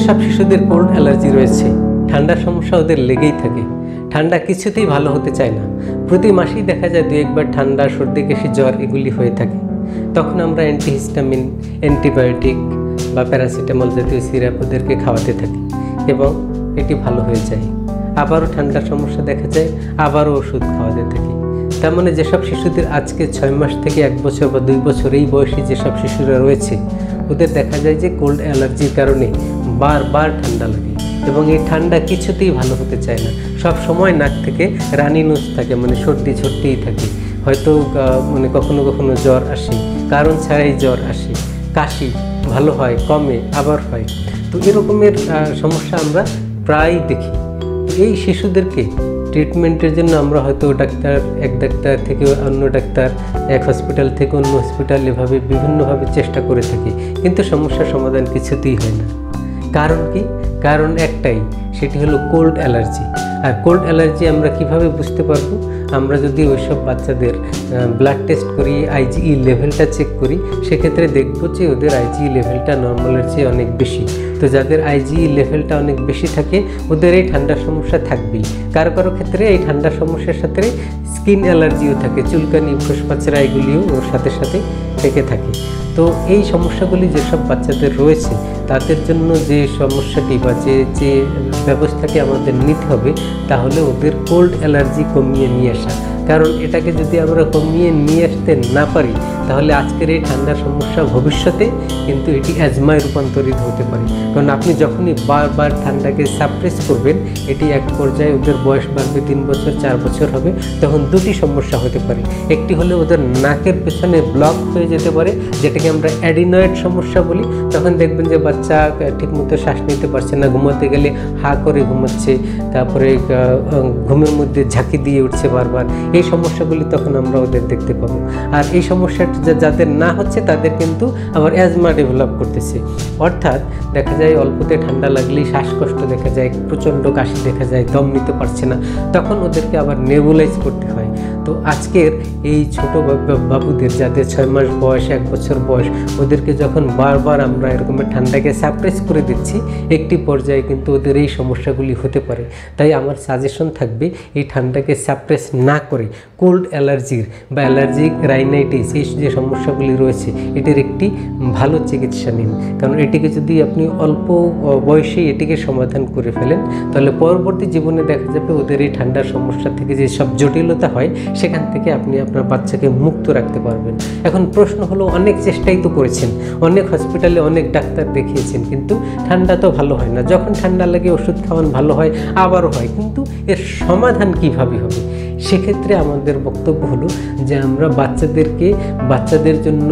যেসব শিশুদের cold allergy রয়েছে, ঠান্ডার সমস্যা ওদের লেগেই থাকে, ঠান্ডা কিছুতেই ভালো হতে চায় না, প্রতি মাসেই দেখা যায় 2-1 বার ঠান্ডা, সর্দি, কাশি, জ্বর এগুলি হয়ে থাকে। তখন আমরা অ্যান্টিহিস্টামিন, অ্যান্টিবায়োটিক বা প্যারাসিটামল জাতীয় সিরাপ ওদেরকে খাওয়াতে থাকি এবং এটি ভালো হয়ে যায়। আবারও ঠান্ডার সমস্যা দেখা যায়, আবারও ওষুধ খাওয়াতে থাকি। তার মানে যেসব শিশুদের আজকে 6 মাস থেকে 1 বছর বা 2 বছর এই বয়সী যেসব শিশুরা রয়েছে, ওদের দেখা যায় যে কোল্ড অ্যালার্জির কারণে বারবার ঠান্ডা লাগে এবং এই ঠান্ডা কিছুতেই ভালো হতে চায় না। সব সময় নাক থেকে রানি নোজ থাকে, মানে সর্দি ঝরতেই থাকে। হয়তো মানে কখনো কখনো জ্বর আসে, কারণ ছাড়াই জ্বর আসে, কাশি ভালো হয়, কমে, আবার হয়। তো এরকমের সমস্যা আমরা প্রায় দেখি। এই শিশুদেরকে ট্রিটমেন্টের জন্য আমরা হয়তো এক ডাক্তার থেকে অন্য ডাক্তার, এক হসপিটাল থেকে অন্য হসপিটাল, এভাবে বিভিন্নভাবে চেষ্টা করে থাকি, কিন্তু সমস্যার সমাধান কিছুতেই হয় না। কারণ কি? কারণ একটাই, সেটি হলো কোল্ড অ্যালার্জি। আর কোল্ড অ্যালার্জি আমরা কিভাবে বুঝতে পারবো? আমরা যদি ওইসব বাচ্চাদের ব্লাড টেস্ট করি, আইজিই লেভেলটা চেক করি, সেক্ষেত্রে দেখব যে ওদের আইজিই লেভেলটা নর্মালের চেয়ে অনেক বেশি। তো যাদের আইজিই লেভেলটা অনেক বেশি থাকে, ওদের এই ঠান্ডার সমস্যা থাকবেই। কারো কারো ক্ষেত্রে এই ঠান্ডার সমস্যার সাথে স্কিন অ্যালার্জিও থাকে, চুলকানি, ফুসফাচরা এগুলিও ওর সাথে সাথে থেকে থাকে। তো এই সমস্যাগুলি যেসব বাচ্চাদের রয়েছে, তাদের জন্য যে সমস্যাটি বা যে ব্যবস্থাটি আমাদের নিতে হবে, তাহলে ওদের কোল্ড অ্যালার্জি কমিয়ে নিয়ে আসা। কারণ এটাকে যদি আমরা কমিয়ে নিয়ে আসতে না পারি, তাহলে আজকের এই ঠান্ডার সমস্যা ভবিষ্যতে কিন্তু এটি অ্যাজমায় রূপান্তরিত হতে পারে। কারণ আপনি যখনই বারবার ঠান্ডাকে সাপ্রেস করবেন, এটি এক পর্যায়ে ওদের বয়স বাড়বে, 3 বছর 4 বছর হবে, তখন দুটি সমস্যা হতে পারে। একটি হলে ওদের নাকের পেছনে ব্লক হয়ে যেতে পারে, যেটাকে আমরা অ্যাডিনয়েড সমস্যা বলি। তখন দেখবেন যে বাচ্চা ঠিকমতো শ্বাস নিতে পারছে না, ঘুমাতে গেলে হা করে ঘুমাচ্ছে, তারপরে ঘুমের মধ্যে ঝাঁকি দিয়ে উঠছে বারবার। এই সমস্যাগুলি তখন আমরা ওদের দেখতে পাবো। আর এই সমস্যাটা যাদের না হচ্ছে, তাদের কিন্তু আবার অ্যাজমা ডেভেলপ করতেছে। অর্থাৎ দেখা যায় অল্পতে ঠান্ডা লাগলেই শ্বাসকষ্ট দেখা যায়, প্রচণ্ড কাশি দেখা যায়, দম নিতে পারছে না, তখন ওদেরকে আবার নেবুলাইজ করতে হয়। তো আজকের এই ছোট বাবুদের যাদের 6 মাস বয়স, 1 বছর বয়স, ওদেরকে যখন বারবার আমরা এরকমের ঠান্ডাকে সাপ্রেস করে দিচ্ছি, একটি পর্যায়ে কিন্তু ওদের এই সমস্যাগুলি হতে পারে। তাই আমার সাজেশন থাকবে, এই ঠান্ডাকে সাপ্রেস না করে কোল্ড অ্যালার্জির বা অ্যালার্জিক রাইনাইটিস, এই যে সমস্যাগুলি রয়েছে, এটির একটি ভালো চিকিৎসা নিন। কারণ এটিকে যদি আপনি অল্প বয়সেই এটিকে সমাধান করে ফেলেন, তাহলে পরবর্তী জীবনে দেখা যাবে ওদের এই ঠান্ডার সমস্যা থেকে যে সব জটিলতা হয়, সেখান থেকে আপনি আপনার বাচ্চাকে মুক্ত রাখতে পারবেন। এখন প্রশ্ন হলো, অনেক চেষ্টাই তো করেছেন, অনেক হসপিটালে অনেক ডাক্তার দেখিয়েছেন, কিন্তু ঠান্ডা তো ভালো হয় না। যখন ঠান্ডা লাগে ওষুধ খাওয়ান, ভালো হয়, আবারও হয়, কিন্তু এর সমাধান কিভাবে হবে? সেক্ষেত্রে আমাদের বক্তব্য হলো যে আমরা বাচ্চাদের জন্য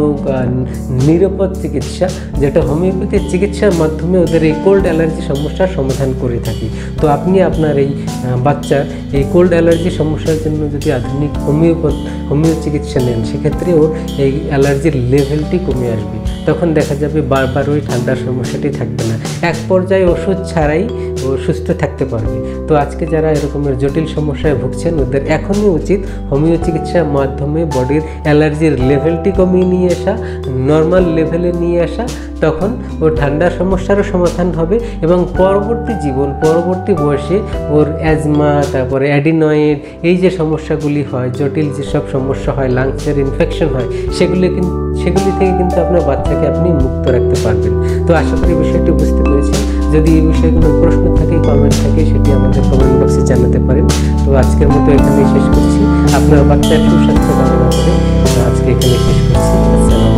নিরাপদ চিকিৎসা, যেটা হোমিওপ্যাথি চিকিৎসার মাধ্যমে ওদের এই কোল্ড অ্যালার্জি সমস্যার সমাধান করে থাকি। তো আপনি আপনার এই বাচ্চার এই কোল্ড অ্যালার্জি সমস্যার জন্য যদি আধুনিক হোমিও চিকিৎসা নেন, সেক্ষেত্রে ওর এই অ্যালার্জির লেভেলটি কমে আসবে। তখন দেখা যাবে বারবার ওই ঠান্ডার সমস্যাটি থাকবে না, এক পর্যায়ে ওষুধ ছাড়াই ও সুস্থ থাকতে পারবে। তো আজকে যারা এরকমের জটিল সমস্যায় ভুগছেন, ওদের এখনই উচিত হোমিও চিকিৎসার মাধ্যমে বডির অ্যালার্জির লেভেলটি কমিয়ে নিয়ে আসা, নর্মাল লেভেলে নিয়ে আসা। তখন ও ঠান্ডার সমস্যারও সমাধান হবে এবং পরবর্তী বয়সে ওর অ্যাজমা, তারপরে অ্যাডিনয়েড, এই যে সমস্যাগুলি হয়, জটিল যেসব সমস্যা হয়, লাংসের ইনফেকশন হয়, সেগুলি থেকে কিন্তু আপনার বাচ্চাকে আপনি মুক্ত রাখতে পারবেন। তো আশা করি বিষয়টি বুঝতে পেরেছেন। যদি এই বিষয়ে কোনো প্রশ্ন থাকে, কমেন্ট থাকে, সেটি আমাদের কমেন্ট বক্সে জানাতে পারেন। তো আজকের মতো এখানেই শেষ করছি। আপনার বাচ্চার সুস্বাস্থ্য কামনা করে আজকে এখানে শেষ করছি। আসসালাম।